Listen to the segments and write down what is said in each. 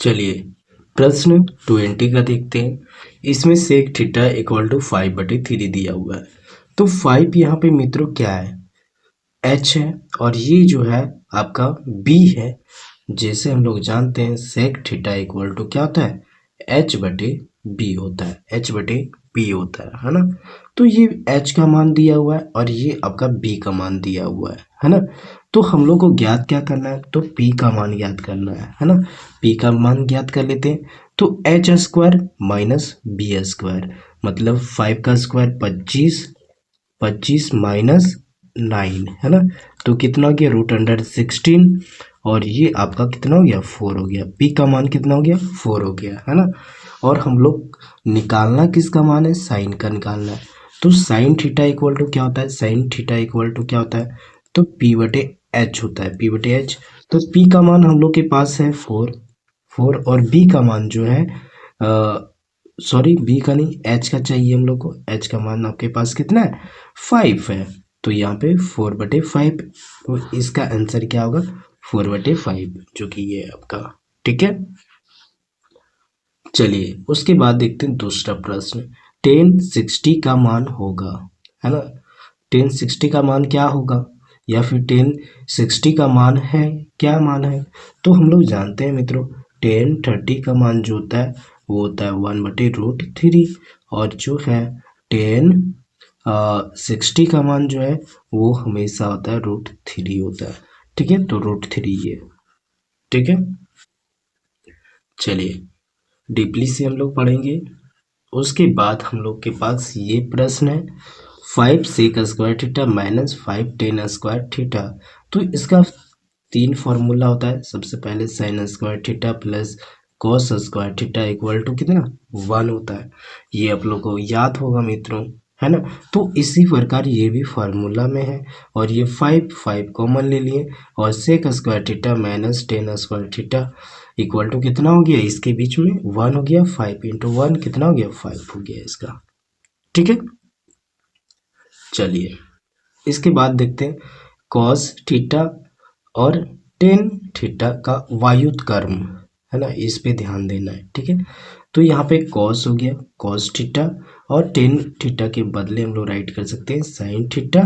चलिए प्रश्न 20 का देखते हैं। इसमें सेक थीटा इक्वल टू 5/3 दिया हुआ है। तो 5 यहाँ पे मित्रों क्या है, h है, और ये जो है आपका b है। जैसे हम लोग जानते हैं सेक थीटा इक्वल टू क्या होता है, h/b होता है, h/b होता है ना। तो ये h का मान दिया हुआ है और ये आपका b का मान दिया हुआ है ना। तो हम लोग को ज्ञात क्या करना है, तो p का मान ज्ञात करना है ना। p का मान ज्ञात कर लेते हैं। तो h² माइनस b² मतलब 5 का स्क्वायर 25, 25 माइनस 9 है ना। तो कितना हो गया, √16, और ये आपका कितना हो गया, 4 हो गया। p का मान कितना हो गया, 4 हो गया है ना। और हम लोग निकालना किसका मान है, साइन का निकालना है। तो साइन थीटा इक्वल टू क्या होता है, साइन थीटा इक्वल टू क्या होता है, तो p/h होता है, p/h। तो p का मान हम लोग के पास है 4 और b का मान जो है सॉरी b का नहीं, h का चाहिए हम लोग को। h का मान आपके पास कितना है, 5 है। तो यहाँ पे 4/5, तो इसका आंसर क्या होगा, 4/5, जो कि ये आपका ठीक है। चलिए उसके बाद देखते हैं दूसरा प्रश्न। 1060 का मान होगा, है ना। 1060 का मान क्या होगा, या फिर 1060 का मान है, क्या मान है। तो हम लोग जानते हैं मित्रों 1030 का मान जो होता है वो होता है 1/√3, और जो है 1060 का मान जो है वो हमेशा होता है √3 होता है। ठीक है, तो √3 ये ठीक है। चलिए डीपली से हम लोग पढ़ेंगे। उसके बाद हम लोग के पास ये प्रश्न है, 5 sec square theta minus 5 tan square theta. तो इसका 3 फॉर्मूला होता है। सबसे पहले sine square theta plus cos square theta equal to कितना, 1 होता है। ये आप लोग को याद होगा मित्रों, है ना। तो इसी प्रकार ये भी फार्मूला में है, और ये 5 कॉमन ले लिए, और sec square theta minus tan square theta equal to कितना हो गया, इसके बीच में 1 हो गया, 5 इंटू 1 कितना हो गया, 5 हो गया इसका। ठीक है, चलिए इसके बाद देखते हैं कॉस थीटा और टेन थीटा का व्युत्क्रम, है ना, इस पे ध्यान देना है। ठीक है, तो यहाँ पे कॉस हो गया, कॉस थीटा, और टेन थीटा के बदले हम लोग राइट कर सकते हैं साइन थीटा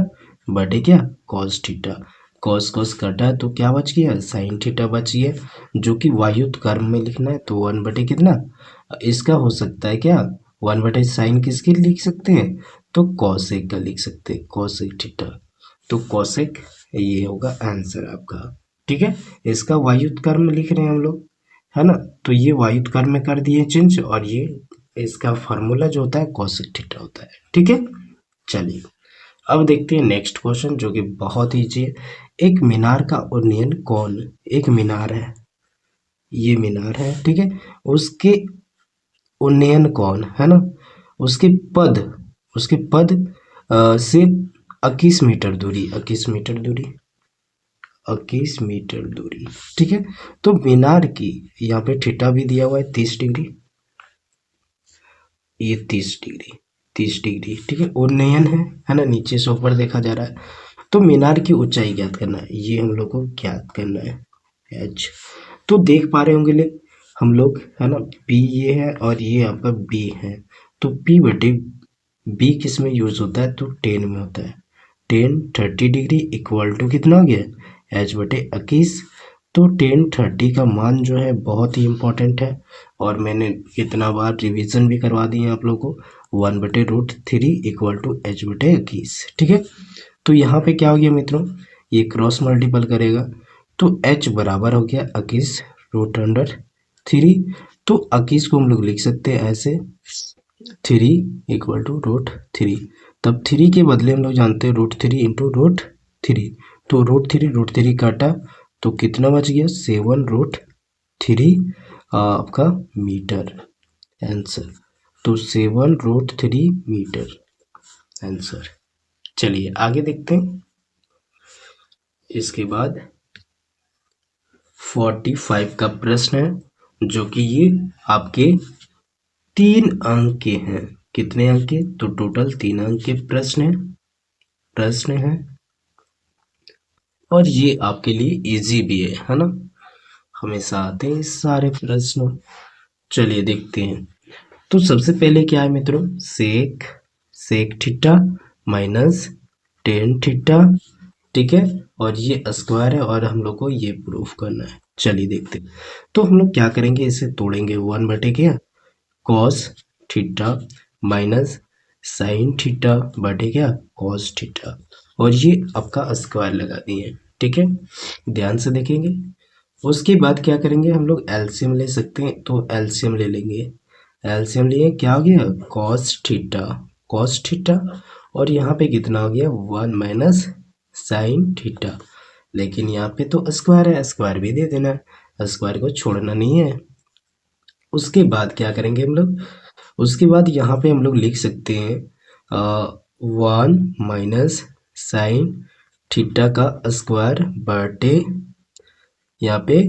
बटे क्या, कॉस थीटा। कॉस कॉस कटा है तो क्या बच गया, साइन थीटा बच गया, जो कि व्युत्क्रम में लिखना है। तो 1 बटे कितना, इसका हो सकता है क्या, 1 बटे साइन किसके लिख सकते हैं, तो कॉसेक का लिख सकते हैं, कॉसेक थीटा। तो कॉसेक ये होगा आंसर आपका। ठीक है, इसका व्युत्क्रम लिख रहे हैं हम लोग, है ना। तो ये व्युत्क्रम में कर दिए चेंज, और ये इसका फार्मूला जो होता है कॉसेक थीटा होता है। ठीक है, चलिए अब देखते हैं नेक्स्ट क्वेश्चन, जो कि बहुत ईजी है। एक मीनार का उन्नयन कौन, एक मीनार है, ये मीनार है, ठीक है, उसके उन्नयन कौन, है ना, उसके पद से 21 मीटर दूरी, 21 मीटर दूरी, 21 मीटर दूरी। ठीक है, तो मीनार की यहाँ पे थीटा भी दिया हुआ है 30 डिग्री, ये 30 डिग्री, 30 डिग्री। ठीक है, उन्नयन है ना, नीचे से ऊपर देखा जा रहा है। तो मीनार की ऊंचाई ज्ञात करना है, ये हम लोग को ज्ञात करना है, एच। तो देख पा रहे होंगे हम लोग, है ना, पी ये है और ये आपका बी है। तो पी बटे बी किस में यूज होता है, तो 10 में होता है। 10 30 डिग्री इक्वल टू कितना हो गया, एच बटे 21। तो 10 30 का मान जो है बहुत ही इम्पोर्टेंट है, और मैंने कितना बार रिवीजन भी करवा दिए आप लोगों को। 1/√3 इक्वल टू एच बटे 21। ठीक है, तो यहाँ पे क्या हो गया मित्रों, ये क्रॉस मल्टीपल करेगा, तो h बराबर हो गया 21√3। तो 21 को हम लोग लिख सकते हैं ऐसे, 3 इक्वल टू √3। तब 3 के बदले हम लोग जानते हैं √3 इंटू √3। तो √3 काटा तो कितना बच गया, 7√3 आपका मीटर आंसर। तो 7√3 मीटर आंसर। चलिए आगे देखते हैं। इसके बाद 45 का प्रश्न है, जो कि ये आपके 3 अंक के हैं। कितने अंक के, तो टोटल 3 अंक के प्रश्न है, और ये आपके लिए इजी भी है ना। हमेशा आते हैं सारे प्रश्न। चलिए देखते हैं। तो सबसे पहले क्या है मित्रों, sec theta minus tan theta, ठीक है, और ये स्क्वायर है और हम लोग को ये प्रूफ करना है। चलिए देखते हैं। तो हम लोग क्या करेंगे, इसे तोड़ेंगे, 1 बटे क्या cos theta minus sine theta बटे क्या कॉस थीटा, और ये आपका स्क्वायर लगा दिए, ठीक है, ध्यान से देखेंगे। उसके बाद क्या करेंगे, हम लोग एलसीएम ले सकते हैं, तो एलसीएम ले लेंगे। एलसीएम लिए क्या हो गया कॉस थीटा, और यहाँ पे कितना हो गया 1 माइनस साइन थीटा, लेकिन यहाँ पे तो स्क्वायर है, स्क्वायर भी दे देना है, स्क्वायर को छोड़ना नहीं है। उसके बाद क्या करेंगे हम लोग, उसके बाद यहाँ पे हम लोग लिख सकते हैं 1 माइनस साइन थीटा का स्क्वायर बटे यहाँ पे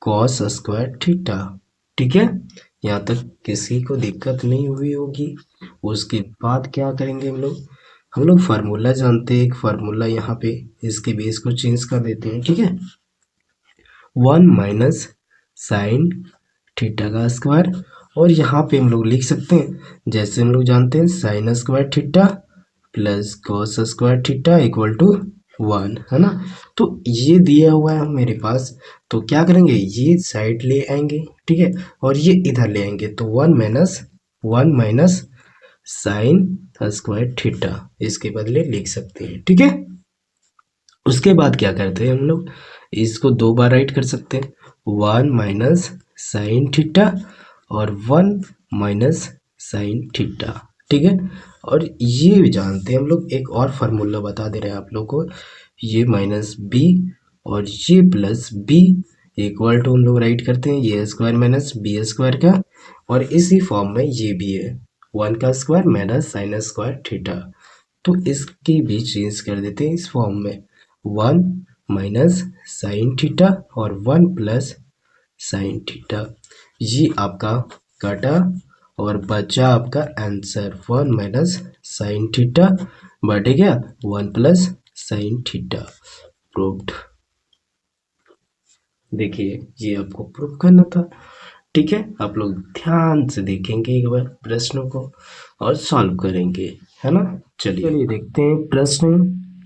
कॉस स्क्वायर थीटा, ठीक है, यहाँ तक किसी को दिक्कत नहीं हुई होगी। उसके बाद क्या करेंगे हम लोग फार्मूला जानते हैं, एक फार्मूला यहाँ पे इसके बेस को चेंज कर देते हैं, ठीक है, 1 माइनस साइन थीटा का स्क्वायर, और यहाँ पे हम लोग लिख सकते हैं जैसे हम लोग जानते हैं sine square theta plus cos square theta equal to 1, है ना। तो ये दिया हुआ है मेरे पास, तो क्या करेंगे, ये साइड ले आएंगे, ठीक है, और ये इधर ले आएंगे, तो 1 माइनस साइन स्क्वायर थीटा इसके बदले लिख सकते हैं, ठीक है। उसके बाद क्या करते हैं हम लोग, इसको 2 बार राइट कर सकते हैं, 1 माइनस साइन थीटा और 1 माइनस साइन थीटा, ठीक है। और ये जानते हैं हम लोग, एक और फार्मूला बता दे रहे हैं आप लोग को, ये माइनस बी और ये प्लस बी इक्वल टू हम लोग राइट करते हैं ये स्क्वायर माइनस बी स्क्वायर का, और इसी फॉर्म में ये भी है 1 का square minus sign square theta, तो इसकी भी चेंज कर देते हैं इस फॉर्म में 1 माइनस साइन थीटा और 1 प्लस साइन थीटा, ये आपका कटा और बचा आपका आंसर 1 माइनस साइन थीटा बटे क्या 1 प्लस साइन थीटा, प्रूव्ड। देखिए ये आपको प्रूव करना था, ठीक है, आप लोग ध्यान से देखेंगे एक बार प्रश्नों को और सॉल्व करेंगे, है ना। चलिए देखते हैं प्रश्न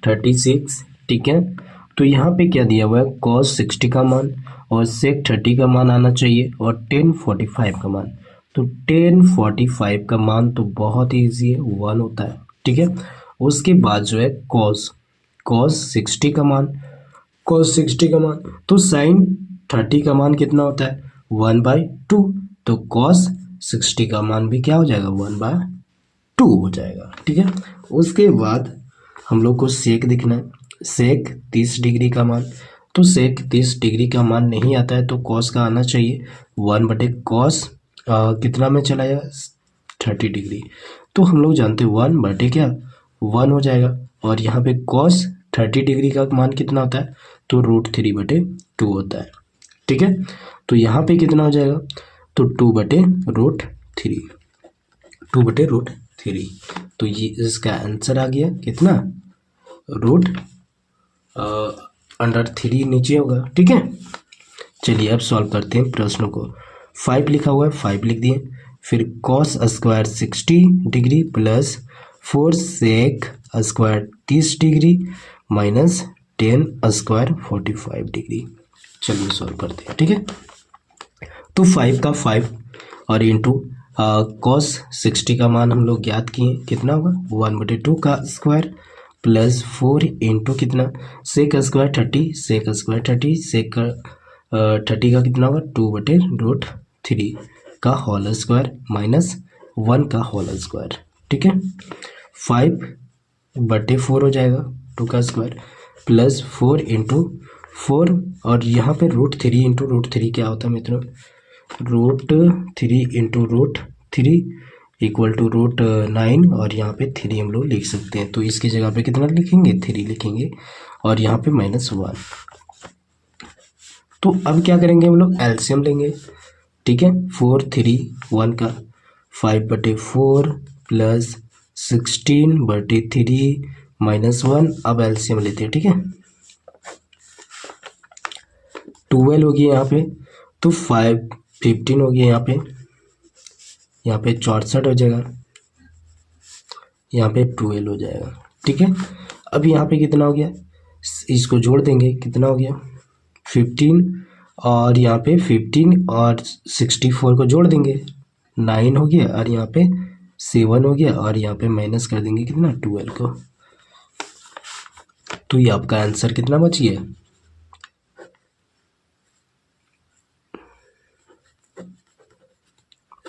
36, ठीक है। तो यहाँ पे क्या दिया हुआ है, cos 60 का मान और sec 30 का मान आना चाहिए और tan 45 का मान। तो tan 45 का मान तो बहुत ईजी है, 1 होता है, ठीक है। उसके बाद जो है cos 60 का मान, तो sin 30 का मान कितना होता है 1/2, तो cos 60 का मान भी क्या हो जाएगा 1/2 हो जाएगा, ठीक है। उसके बाद हम लोग को सेक दिखना है, सेक 30 डिग्री का मान, तो सेक 30 डिग्री का मान नहीं आता है, तो कॉस का आना चाहिए 1/cos कितना में चला जाएगा 30 डिग्री, तो हम लोग जानते हैं 1 क्या 1 हो जाएगा, और यहाँ पे cos 30 डिग्री का मान कितना होता है, तो √3/2 होता है, ठीक है। तो यहाँ पे कितना हो जाएगा, तो 2/√3, तो ये इसका आंसर आ गया कितना √3 नीचे होगा, ठीक है। चलिए अब सॉल्व करते हैं प्रश्नों को। 5 लिखा हुआ है, 5 लिख दिए, फिर cos square 60 degree plus 4 sec square 30 degree minus tan square 45 degree. चलिए सॉल्व करते हैं, ठीक है। तो 5 का 5 और इंटू cos 60 का मान हम लोग ज्ञात किए, कितना होगा 1/2 का स्क्वायर प्लस 4 इंटू कितना sec square 30, sec square 30, sec 30 का कितना होगा 2/√3 का होल स्क्वायर माइनस 1 का होल स्क्वायर, ठीक है। 5/4 हो जाएगा 2 का स्क्वायर प्लस 4 इंटू 4, और यहाँ पे √3 इंटू √3 क्या होता है मित्रों, √3 इंटू √3 इक्वल टू √9, और यहाँ पे 3 हम लोग लिख सकते हैं, तो इसकी जगह पे कितना लिखेंगे 3 लिखेंगे, और यहाँ पे -1। तो अब क्या करेंगे हम लोग एलसीएम लेंगे, ठीक है, 4 3 1 का 5/4 प्लस 16/3 -1, अब एलसीएम लेते हैं, ठीक है, 12 होगी यहाँ पे, तो 15 हो गया, यहाँ पे 64 हो जाएगा, यहाँ पे 12 हो जाएगा। ठीक है, अब यहाँ पे कितना हो गया, इसको जोड़ देंगे, कितना हो गया 15, और यहाँ पे 15 और 64 को जोड़ देंगे 9 हो गया, और यहाँ पे 7 हो गया, और यहाँ पे माइनस कर देंगे कितना 12 को। तो ये आपका आंसर कितना बच गया,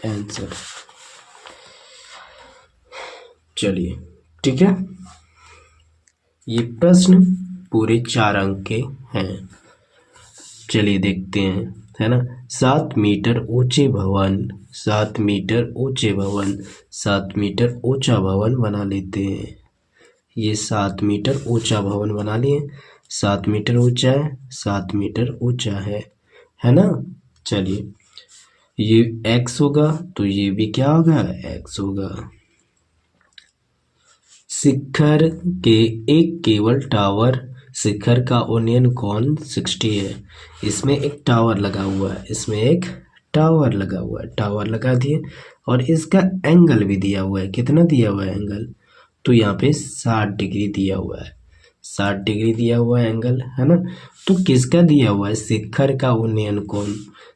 आंसर। चलिए ठीक है, ये प्रश्न पूरे 4 अंक के हैं। चलिए देखते हैं, है ना। 7 मीटर ऊंचे भवन, 7 मीटर ऊंचे भवन, 7 मीटर ऊंचा भवन बना लेते हैं। ये 7 मीटर ऊंचा भवन बना लिए, 7 मीटर ऊंचा है, 7 मीटर ऊंचा है ना। चलिए ये x होगा, तो ये भी क्या होगा, x होगा। शिखर के एक केबल टावर, शिखर का उन्नयन कोण 60 है। इसमें एक टावर लगा हुआ है, इसमें एक टावर लगा हुआ है, टावर लगा दिए, और इसका एंगल भी दिया हुआ है। कितना दिया हुआ है एंगल, तो यहाँ पे 60 डिग्री दिया हुआ है, 60 डिग्री दिया हुआ है एंगल, है ना। तो किसका दिया हुआ है, शिखर का उन्नयन कोण।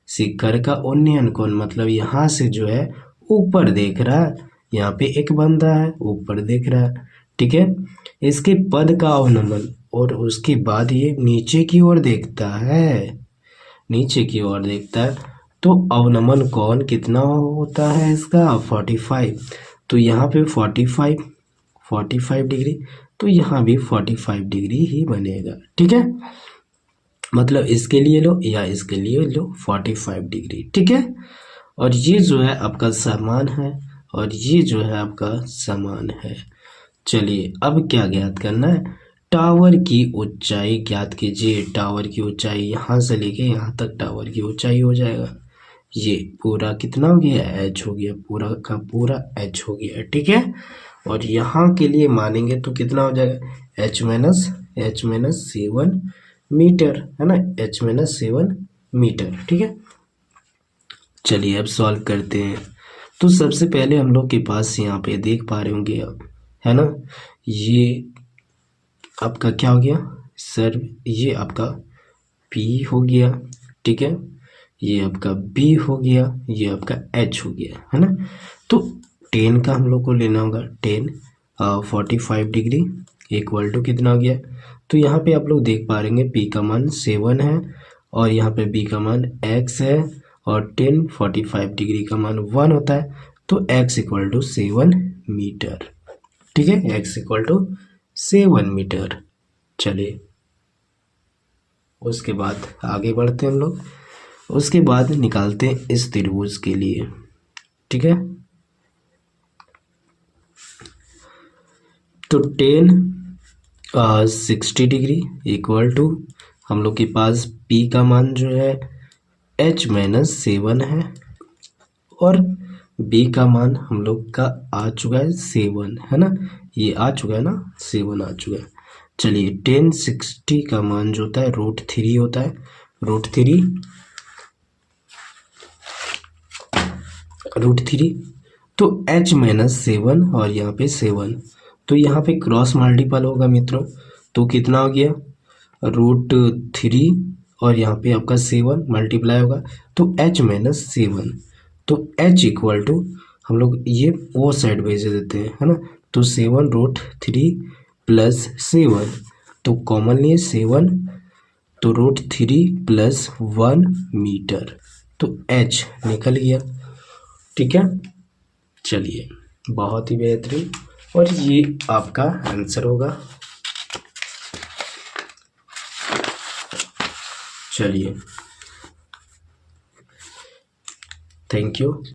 शिखर का उन्नयन कोण मतलब यहाँ से जो है ऊपर देख रहा है, यहाँ पे एक बंदा है ऊपर देख रहा है, ठीक है। इसके पद का अवनमन, और उसके बाद ये नीचे की ओर देखता है, नीचे की ओर देखता है, तो अवनमन कोण कितना होता है इसका 45। तो यहाँ पे 45 डिग्री, तो यहाँ भी 45 डिग्री ही बनेगा। ठीक है, मतलब इसके लिए लो या इसके लिए लो 45 डिग्री। ठीक है, और ये जो है आपका समान है, और ये जो है आपका समान है। चलिए अब क्या ज्ञात करना है, टावर की ऊंचाई ज्ञात कीजिए। टावर की ऊंचाई यहाँ से लेके यहाँ तक टावर की ऊंचाई हो जाएगा। ये पूरा कितना हो गया, h हो गया, पूरा का पूरा h हो गया। ठीक है, और यहाँ के लिए मानेंगे तो कितना हो जाएगा, h माइनस 7 मीटर, है ना, h माइनस 7 मीटर। ठीक है, चलिए अब सॉल्व करते हैं। तो सबसे पहले हम लोग के पास यहाँ पे देख पा रहे होंगे आप, है ना, ये आपका क्या हो गया सर, ये आपका P हो गया। ठीक है, ये आपका B हो गया, ये आपका H हो गया, है ना। तो 10 का हम लोग को लेना होगा, 10 45 डिग्री इक्वल टू कितना हो गया। तो यहाँ पे आप लोग देख पा रहे हैं P का मान 7 है, और यहाँ पे B का मान X है, और 10 45 डिग्री का मान 1 होता है, तो X इक्वल टू 7 मीटर। ठीक है, X इक्वल टू 7 मीटर। चलिए उसके बाद आगे बढ़ते हैं हम लोग, उसके बाद निकालते हैं इस त्रिभुज के लिए। ठीक है, तो 10 60 डिग्री इक्वल टू हम लोग के पास P का मान जो है H माइनस 7 है, और B का मान हम लोग का आ चुका है 7, है ना, ये आ चुका है ना, 7 आ चुका है। चलिए 10 60 का मान जो होता है √3 होता है, √3, तो H माइनस 7 और यहाँ पे 7, तो यहाँ पे क्रॉस मल्टीपल होगा मित्रों, तो कितना हो गया √3, और यहाँ पे आपका 7 मल्टीप्लाई होगा, तो H माइनस 7, तो H इक्वल टू हम लोग ये वो साइड भेज देते हैं, है ना, तो 7 √3 प्लस 7, तो कॉमन लिए 7, तो √3 प्लस 1 मीटर, तो H निकल गया। ठीक है, चलिए बहुत ही बेहतरीन, और ये आपका आंसर होगा। चलिए थैंक यू।